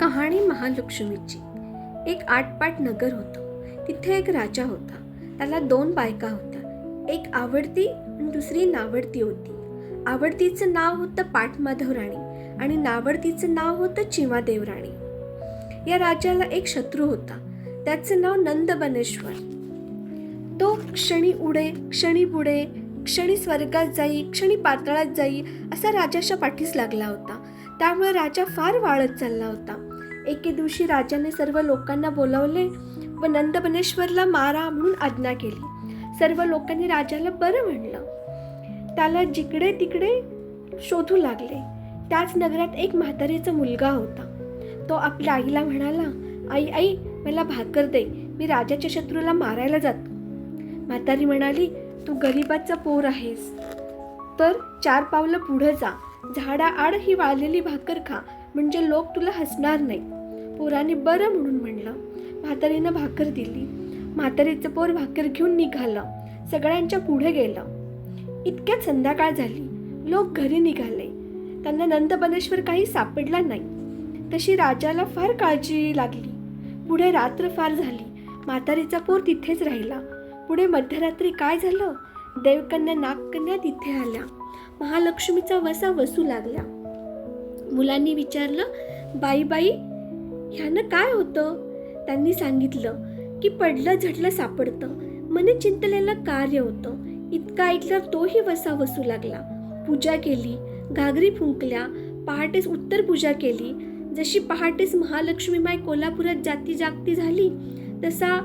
कहाणी महालक्ष्मीची. एक आटपाट नगर होतं. तिथे एक राजा होता. त्याला 2 बायका होत्या. एक आवडती आणि दुसरी नावडती होती. आवडतीचं नाव होतं पाटमाधव राणी आणि नावडतीचं नाव होतं चिमादेव राणी. या राजाला एक शत्रू होता. त्याचं नाव नंदबनेश्वर. तो क्षणी उडे, क्षणी बुडे, क्षणी स्वर्गात जाई, क्षणी पाताळात जाई असा राजाच्या पाठीस लागला होता. त्यामुळे राजा फार वाळत चालला होता. एके दिवशी राजाने सर्व लोकांना बोलावले व नंदबनेश्वरला मारा म्हणून आज्ञा केली. सर्व लोकांनी राजाला बरं म्हणलं. त्याला जिकडे तिकडे शोधू लागले. त्याच नगरात एक म्हातारीचा मुलगा होता. तो आपल्या आईला म्हणाला, आई आई मला भाकर दे, मी राजाच्या शत्रूला मारायला जातो. म्हातारी म्हणाली, तू गरिबाचा पोर आहेस तर 4 पावलं पुढे जा, झाडाआड ही वाळलेली भाकर खा, म्हणजे लोक तुला हसणार नाही. पोराने बरं म्हणून म्हणलं. म्हातारीनं भाकर दिली. म्हातारीचं पोर भाकर घेऊन निघालं. सगळ्यांच्या पुढे गेलं. इतक्यात संध्याकाळ झाली. लोक घरी निघाले. त्यांना नंदबनेश्वर काही सापडला नाही. तशी राजाला फार काळजी लागली. पुढे रात्र फार झाली. म्हातारीचा पोर तिथेच राहिला. पुढे मध्यरात्री काय झालं? देवकन्या नागकन्या तिथे आल्या. महालक्ष्मीचा वसा वसू लागल्या. मुलांनी विचारलं, बाई बाई ह्यानं काय होतं? त्यांनी सांगितलं की पडलं झडलं सापडतं, मने चिंतलेलं कार्य होतं. इतका ऐकल्यावर तोही वसा वसू लागला. पूजा केली, घागरी फुंकल्या, पहाटेस उत्तर पूजा केली. जशी पहाटेस महालक्ष्मी माय कोल्हापुरात जागती झाली तसा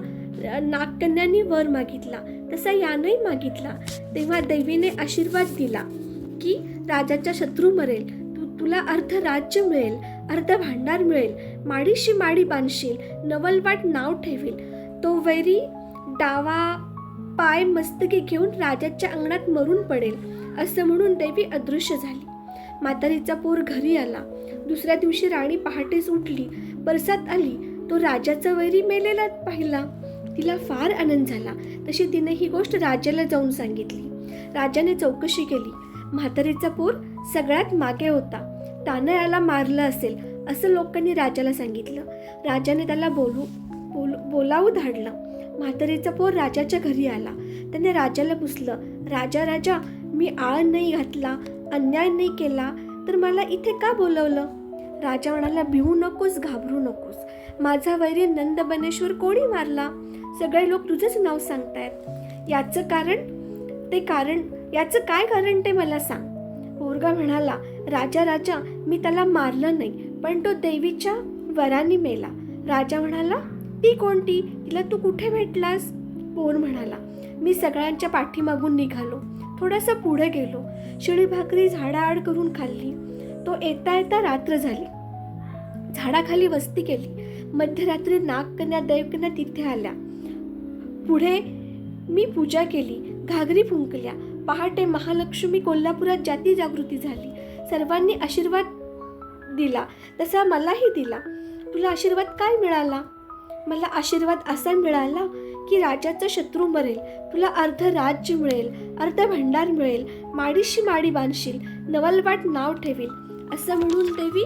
नागकन्यांनी वर मागितला, तसा यानंही मागितला. तेव्हा देवीने आशीर्वाद दिला की राजाचा शत्रू मरेल, तुला अर्ध राज्य मिळेल, अर्ध भांडार मिळेल, माडीशी माडी बांधशील, नवलवाट नाव ठेवील. तो वैरी डावा पाय मस्तकी घेऊन राजाच्या अंगणात मरून पडेल असं म्हणून देवी अदृश्य झाली. म्हातारीचा पोर घरी आला. दुसऱ्या दिवशी राणी पहाटेस उठली, परसात आली. तो राजाचा वैरी मेलेला पाहिला. तिला फार आनंद झाला. तशी तिने ही गोष्ट राजाला जाऊन सांगितली. राजाने चौकशी केली. म्हातारीचा पोर सगळ्यात मागे होता. त्यानं याला मारलं असेल असं लोकांनी राजाला सांगितलं. राजाने त्याला बोलावू धाडलं. म्हातारीचा पोर राजाच्या घरी आला. त्याने राजाला पुसलं, राजा राजा मी आळ नाही घातला, अन्याय नाही केला, तर मला इथे का बोलवलं? राजा म्हणाला, भिवू नकोस, घाबरू नकोस. माझा वैरी नंदबनेश्वर कोणी मारला? सगळे लोक तुझंच नाव सांगतायत. याचं काय कारण ते मला सांग. पोरगा म्हणाला, राजा राजा मी त्याला मारलं नाही, पण तो देवीच्या वराने मेला. राजा म्हणाला, ती कोणती? तिला तू कुठे भेटलास? पोर म्हणाला, मी सगळ्यांच्या पाठीमागून निघालो, थोडासा पुढे गेलो, शिळी भाकरी झाडाआड करून खाल्ली. तो येता येता रात्र झाली. झाडाखाली वस्ती केली. मध्यरात्री नागकन्या देवकन्या तिथे आल्या. पुढे मी पूजा केली, घागरी फुंकल्या. पहाटे महालक्ष्मी कोल्हापुरात जागृती झाली. सर्वांनी आशीर्वाद दिला, तसा मलाही दिला. तुला आशीर्वाद काय मिळाला? मला आशीर्वाद असा मिळाला की राजाचा शत्रू मरेल, तुला अर्ध राज्य मिळेल, अर्ध भंडार मिळेल, माडीशी माडी बांधशील, नवलवाट नाव ठेवील असं म्हणून देवी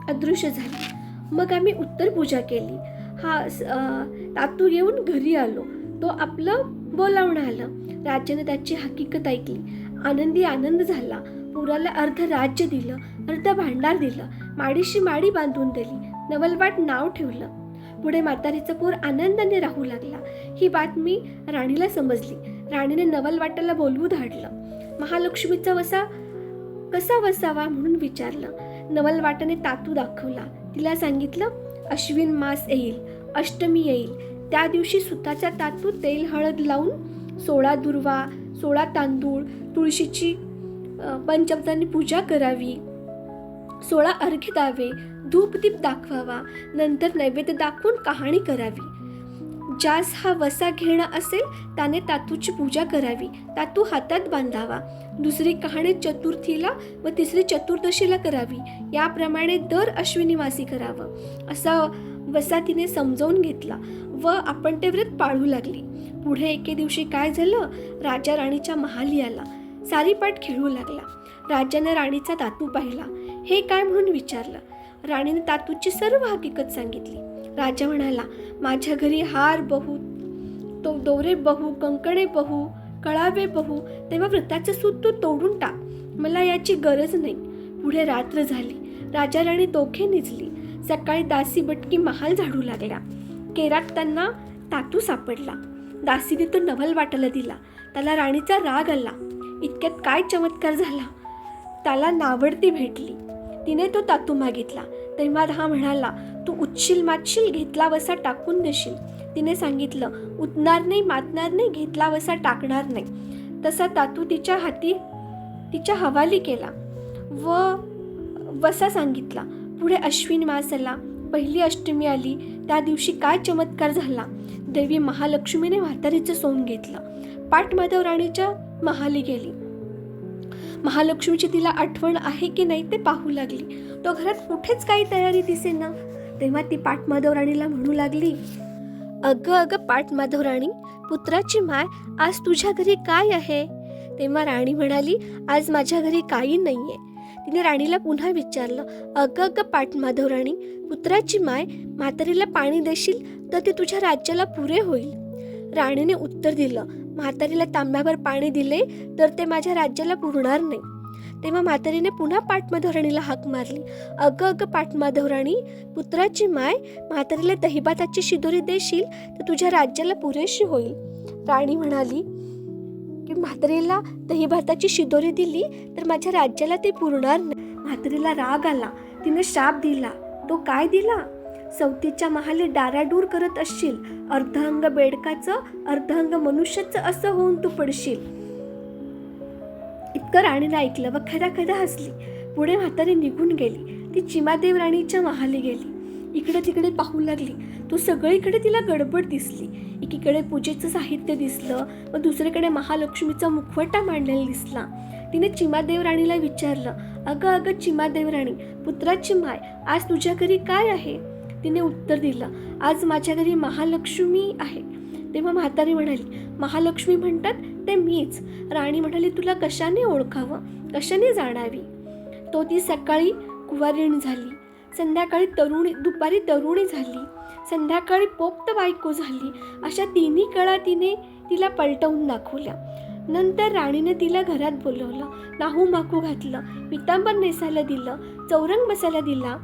अदृश्य झाली. मग आम्ही उत्तर पूजा केली. तातू घेऊन घरी आलो. तो आपलं बोलावणं आलं. राजाने त्याची हकीकत ऐकली. आनंदी आनंद झाला. पोराला अर्ध राज्य दिलं, अर्ध भांडार दिलं, माडीशी माडी बांधून दिली, नवलवाट नाव ठेवलं. पुढे म्हातारीचा पोर आनंदाने राहू लागला. ही बातमी राणीला समजली. राणीने नवलवाटाला बोलवू धाडलं. महालक्ष्मीचा वसा कसा वसावा म्हणून विचारलं. नवलवाटाने तातू दाखवला. तिला सांगितलं, अश्विन मास येईल, अष्टमी येईल, त्या दिवशी सुताचा तातू तेल हळद लावून 16 दुर्वा, 16 तांदूळ, तुळशीची पंचामृतांनी पूजा करावी, 16 अर्घ्य द्यावे, धूपदीप दाखवावा, नंतर नैवेद्य दाखवून कहाणी करावी. ज्यास हा वसा घेणं असेल त्याने तातूची पूजा करावी, तातू हातात बांधावा. दुसरी कहाणी चतुर्थीला व तिसरी चतुर्दशीला करावी. याप्रमाणे दर अश्विनी मासी करावं. असा वसा तिने समजावून घेतला व आपण ते व्रत पाळू लागली. पुढे एके दिवशी काय झालं? राजा राणीच्या महाली आला. सारीपाट खेळू लागला. राजाने राणीचा तातू पाहिला. हे काय म्हणून विचारलं. राणीने तातूची सर्व हकीकत सांगितली. राजा म्हणाला, माझ्या घरी हार बहू, तो दोरे बहू, कंकणे बहू, कळावे बहू, तेव्हा व्रताचं सूत तू तोडून टाक, मला याची गरज नाही. पुढे रात्र झाली. राजा राणी दोघे निजली. सकाळी दासी बटकी महाल झाडू लागल्या. केरात त्यांना तातू सापडला. दासीने तो नवल वाटायला दिला. त्याला राणीचा राग आला. इतक्यात काय चमत्कार झाला, त्याला नावडती भेटली. तिने तो तातू मागितला. तेव्हा हा म्हणाला, तू उठशील मातशील, घेतला वसा टाकून देशील. तिने सांगितलं, उठणार नाही, मातणार नाही, घेतला वसा टाकणार नाही. तसा तातू तिच्या हवाली केला व वसा सांगितला. पुढे अश्विन मास आला. पहिली अष्टमी आली. त्या दिवशी काय चमत्कार झाला. देवी महालक्ष्मीने म्हातारीचं सोंग घेतलं. पाटमाधव राणीच्या महाली गेली. महालक्ष्मीची तिला आठवण आहे की नाही ते पाहू लागली. तो घरात कुठेच काही तयारी दिसेना. तेव्हा ती पाटमाधव राणीला म्हणू लागली, अगं पाटमाधव राणी, पुत्राची माय, आज तुझ्या घरी काय आहे? तेव्हा राणी म्हणाली, आज माझ्या घरी काही नाहीये. तिने राणीला पुन्हा विचारलं, अगं पाटमाधव राणी, पुत्राची माय, म्हातारीला पाणी देशील तर ते तुझ्या राज्याला पुरे होईल. राणीने उत्तर दिलं, म्हातारीला तांब्याभर पाणी दिले तर ते माझ्या राज्याला पुरणार नाही. तेव्हा म्हातारीने पुन्हा पाटमाधव राणीला हाक मारली, अगं पाटमाधव राणी, पुत्राची माय, म्हातारीला दहीभाताची शिदोरी देशील तर तुझ्या राज्याला पुरेशी होईल. राणी म्हणाली की म्हातारीला दहीभाताची शिदोरी दिली तर माझ्या राज्याला ते पुरणार नाही. म्हातारीला राग आला. तिने शाप दिला. तो काय दिला? सवतीच्या महाली डाराडूर करत असशील, अर्धअंग बेडकाचं अर्धअंग मनुष्याचं असं होऊन तू पडशील. इतकं राणीला ऐकलं व खदा हसली. पुढे म्हातारी निघून गेली. ती चिमादेव राणीच्या महाली गेली. इकडे तिकडे पाहू लागली. तो सगळीकडे तिला गडबड दिसली. एकीकडे पूजेचं साहित्य दिसलं व दुसरीकडे महालक्ष्मीचा मुखवटा मांडलेला दिसला. तिने चिमादेव राणीला विचारलं, अगं चिमादेव राणी, पुत्राची माय, आज तुझ्या घरी काय आहे? तिने उत्तर दिलं, आज माझ्या घरी महालक्ष्मी आहे. तेव्हा म्हातारी म्हणाली, महालक्ष्मी म्हणतात ते मीच. राणी म्हणाली, तुला कशाने ओळखावं, कशाने जाणावी? तो ती सकाळी कुवारीण झाली, संध्याकाळी दुपारी तरुणी झाली, संध्याकाळी पोक्त बायको झाली. अशा तिन्ही कळा तिला पलटवून दाखवल्या. नंतर राणीने तिला घरात बोलवलं, नाहू माकू घातलं, पितांबर नेसायला दिलं, चौरंग बसायला दिला.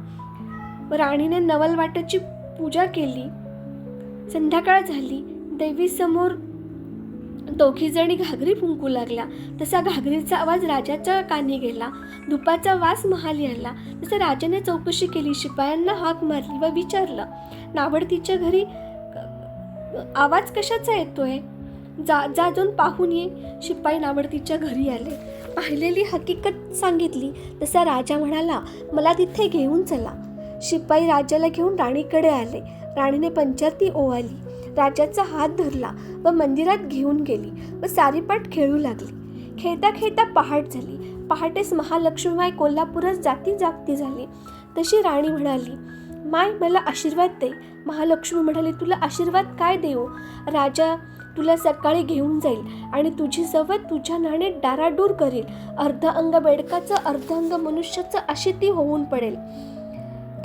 राणीने नवलवाटाची पूजा केली. संध्याकाळ झाली. देवीसमोर दोघी जणी घागरी फुंकू लागल्या. तसा घागरीचा आवाज राजाच्या कानी गेला. धुपाचा वास महाली आला. तसं राजाने चौकशी केली. शिपायांना हाक मारली व विचारलं, नावडतीच्या घरी आवाज कशाचा येतोय? जा जाऊन पाहून ये. शिपाई नावडतीच्या घरी आले. पाहिलेली हकीकत सांगितली. तसा राजा म्हणाला, मला तिथे घेऊन चला. शिपाई राजाला घेऊन राणीकडे आले. राणीने पंचारती ओवाळली. राजाचा हात धरला व मंदिरात घेऊन गेली व सारीपाट खेळू लागली. खेळता खेळता पहाट झाली. पहाटेस महालक्ष्मीमाय कोल्हापुरात जागती झाली. तशी राणी म्हणाली, माय, मला आशीर्वाद दे. महालक्ष्मी म्हणाली, तुला आशीर्वाद काय देऊ? राजा तुला सकाळी घेऊन जाईल आणि तुझी सवत तुझ्या नाणे डाराडूर करेल. अर्ध अंग बेडकाचं अर्ध अंग मनुष्याचं अशी ती होऊन पडेल.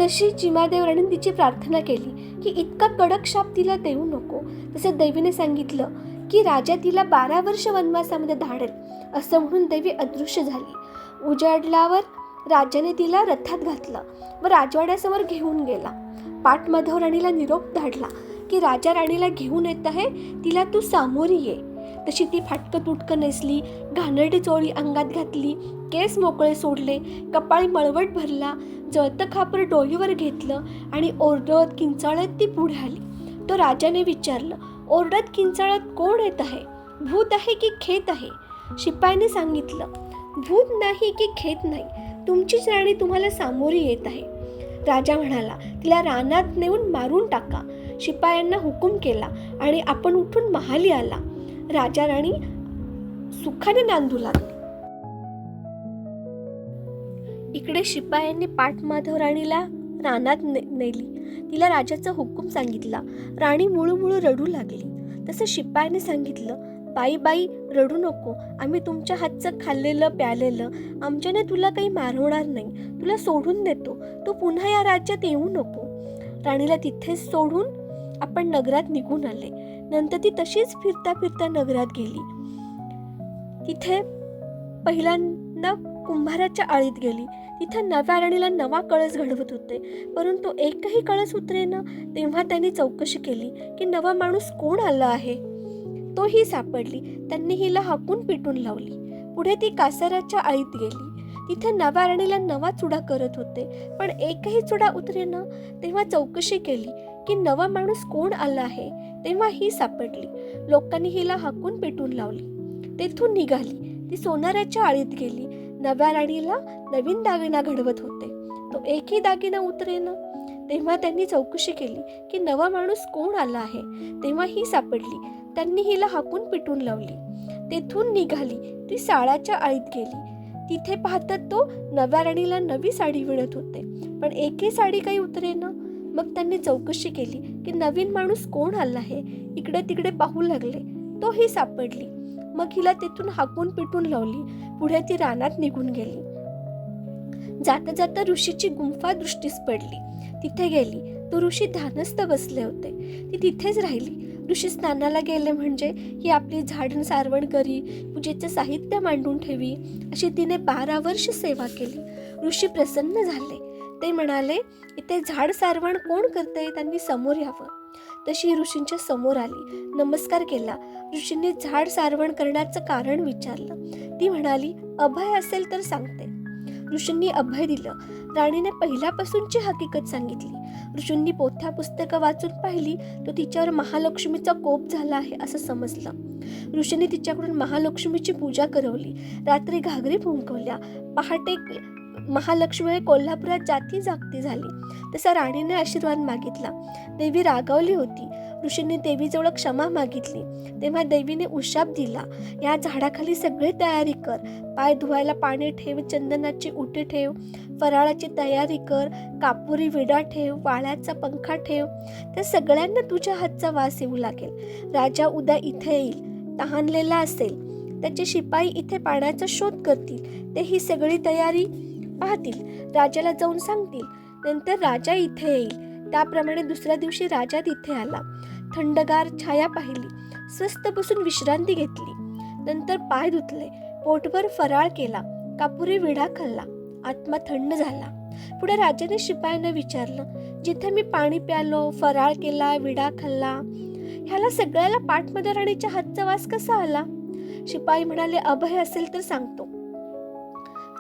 तशी चिमादेव राणीने तिची प्रार्थना केली की इतका कडक शाप तिला देऊ नको. तसे देवीने सांगितलं की राजा तिला 12 वर्ष वनवासामध्ये धाडेल. असं म्हणून देवी अदृश्य झाली. उजाडल्यावर राजाने तिला रथात घातलं व राजवाड्यासमोर घेऊन गेला. पाटमाधव राणीला निरोप धाडला की राजा राणीला घेऊन येत आहे, तिला तू सामोरी ये. तशी ती फाटकं तुटकं नेसली, घाणेरडी चोळी अंगात घातली, केस मोकळे सोडले, कपाळी मळवट भरला, जळतं खापर डोईवर घेतलं आणि ओरडत किंचाळत ती पुढे आली. तो राजाने विचारलं, ओरडत किंचाळत कोण येत आहे? भूत आहे की खेत आहे? शिपाईने सांगितलं, भूत नाही की खेत नाही, तुमचीच राणी तुम्हाला सामोरी येत आहे. राजा म्हणाला, तिला रानात नेऊन मारून टाका. शिपायांना हुकूम केला आणि आपण उठून महाली आला. राजा राणी सुखाने नांदू लागले. इकडे शिपायांनी पाटमाधव राणीला रानात नेली. तिला राजाचा हुकूम सांगितला. राणी मुळूमुळू रडू लागली. तसं शिपायाने सांगितलं, बाई बाई रडू नको, आम्ही तुमच्या हातचं खाल्लेलं प्यालेलं, आमच्याने तुला काही मारवणार नाही, तुला सोडून देतो, तू पुन्हा या राज्यात येऊ नको. राणीला तिथेच सोडून आपण नगरात निघून आले. नंतर ती तशीच फिरता फिरता नगरात गेली. तिथे पहिल्यांदा कुंभाराच्या आळीत गेली. तिथे नव्या राणीला नवा कळस घडवत होते, परंतु एकही कळस उतरेना. तेव्हा त्यांनी चौकशी केली की नवा माणूस कोण आला आहे. तोही सापडली. त्यांनी हिला हाकून पिटून लावली. पुढे ती कासाराच्या आळीत गेली. तिथे नव्या राणीला नवा चुडा करत होते, पण एकही चुडा उतरेना. तेव्हा चौकशी केली की नवा माणूस कोण आला आहे. तेव्हा ही सापडली. लोकांनी हिला हाकून पेटून लावली. तेथून निघाली. ती सोनाराच्या आळीत गेली. नव्या राणीला नवीन दागिना घडवत होते, तो एकही दागिना उतरेना. तेव्हा त्यांनी चौकशी केली की नवा माणूस कोण आला आहे. तेव्हा ही सापडली. त्यांनी हिला हाकून पिटून लावली. तेथून निघाली. ती साळाच्या आळीत गेली. तिथे पाहतात तो नव्या राणीला नवी साडी विणत होते, पण एकही साडी काही उतरेना. मग त्यांनी चौकशी केली की नवीन माणूस कोण आला आहे. इकडे तिकडे पाहू लागले, तोही सापडली. मग हिला तेथून हाकून पिटून लावली. पुढे ती रानात निघून गेली. जाता जाता ऋषीची गुंफा दृष्टीस पडली. तिथे गेली. तो ऋषी ध्यानस्थ बसले होते. ती तिथेच राहिली. ऋषी स्नानाला गेले म्हणजे ही आपली झाडण सारवण करी, पूजेचं साहित्य मांडून ठेवी, अशी तिने 12 वर्ष सेवा केली. ऋषी प्रसन्न झाले. ते म्हणाले, इथे झाड सारवण कोण करते, त्यांनी समोर यावं. तशी ऋषींच्या समोर आली. नमस्कार केला. ऋषींनी झाड सारवण करण्याचं कारण विचारलं. ती म्हणाली, अभय असेल तर सांगते. ऋषींनी अभय दिलं. राणीने पहिल्यापासूनची हकीकत सांगितली. ऋषींनी पोथ्या पुस्तकं वाचून पाहिली तो तिच्यावर महालक्ष्मीचा कोप झाला आहे असं समजलं. ऋषींनी तिच्याकडून महालक्ष्मीची पूजा करवली. रात्री घागरी फुंकवल्या. पहाटे महालक्ष्मी कोल्हापुरात जाती जागती झाली. तसा राणीने आशीर्वाद मागितला. देवी रागावली होती. ऋषींनी देवीजवळ क्षमा मागितली. तेव्हा देवीने उशाप दिला, या झाडाखाली सगळी तयारी कर. पाय धुवायला पाणी ठेव, चंदनाची उटी ठेव, फराळाची तयारी कर, कापुरी विडा ठेव, वाळ्याचा पंखा ठेव. त्या सगळ्यांना तुझ्या हातचा वास येऊ लागेल. राजा उद्या इथे येईल, तहानलेला असेल. त्याचे शिपाई इथे पाण्याचा शोध करतील. ते ही सगळी तयारी पाहतील, राजाला जाऊन सांगतील. नंतर राजा इथे येईल. त्याप्रमाणे दुसऱ्या दिवशी राजा तिथे आला. थंडगार छाया पाहिली. स्वस्त बसून विश्रांती घेतली. नंतर पाय धुतले. पोटभर फराळ केला. कापुरी विडा खाल्ला. आत्मा थंड झाला. पुढे राजाने शिपायांना विचारलं, जिथे मी पाणी प्यालो, फराळ केला, विडा खाल्ला, ह्याला सगळ्याला पाटमध्ये राणीच्या हातचा वास कसा आला. शिपाई म्हणाले, अभय असेल तर सांगतो.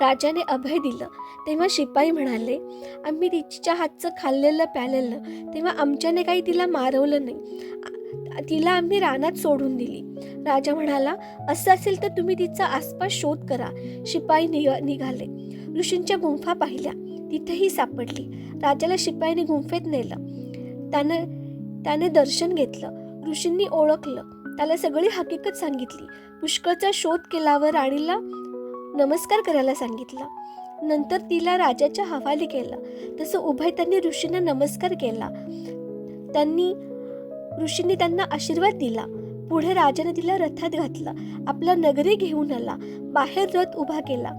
राजाने अभय दिलं. तेव्हा शिपाई म्हणाले, आम्ही तिच्या हातचं खाल्लेलं प्यालेलं, तेव्हा आमच्याने काही तिला मारवलं नाही. तिला आम्ही रानात सोडून दिली. राजा म्हणाला, असं असेल तर तुम्ही तिचा आसपास शोध करा. शिपाई निघाले. ऋषींच्या गुंफा पाहिल्या. तिथेही सापडली. राजाला शिपाईने गुंफेत नेलं. त्याने दर्शन घेतलं. ऋषींनी ओळखलं. त्याला सगळी हकीकत सांगितली. पुष्कळचा शोध केल्यावर राणीला नमस्कार करायला सांगितला. नंतर तिला राजाच्या हवाली केलं. तसं उभय त्यांनी ऋषींना नमस्कार केला. ऋषींनी त्यांना आशीर्वाद दिला. पुढे राजाने तिला रथात घातलं. आपला नगरी घेऊन आला. बाहेर रथ उभा केला.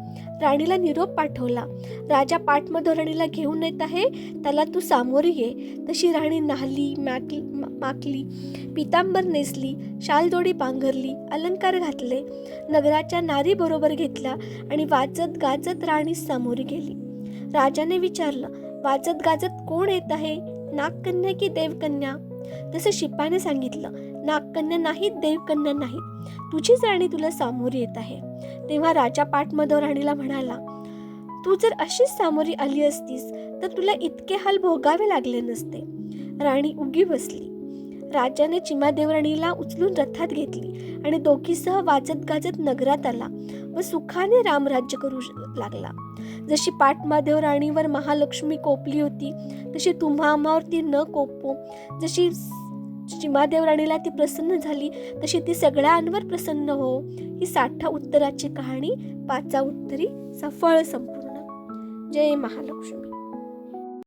राणीला निरोप पाठवला. राजा पाटमध्ये राणीला घेऊन येत आहे, त्याला तू सामोरी ये. तशी राणी न्हाली, माकली, पितांबर नेसली, शालजोडी पांघरली, अलंकार घातले, नगराच्या नारी बरोबर घेतल्या आणि वाजत गाजत राणी सामोरी गेली. राजाने विचारलं, वाजत गाजत कोण येत आहे, नागकन्या की देवकन्या. तसं शिपायाने सांगितलं, नागकन्या नाहीत, देवकन्या नाहीत, तुझीच राणी तुला सामोरी येत आहे. तेव्हा राजा पाटमध्ये राणीला म्हणाला, तू जर अशीच सामोरी आली असतीस तर तुला इतके हाल भोगावे लागले नसते. राणी उगी बसली. राजाने चिमादेवराणीला उचलून रथात घेतली आणि दोघीसह वाजत गाजत नगरात आला व सुखाने रामराज्य करू लागला. जशी पाटमादेव राणीवर महालक्ष्मी कोपली होती, तशी तुम्हा आम्हावरती न कोपो. जशी चिमादेव राणीला ती प्रसन्न झाली, तशी ती सगळ्यांवर प्रसन्न हो. ही 60 उत्तराची कहाणी 5 उत्तरी सफळ संपूर्ण. जय महालक्ष्मी.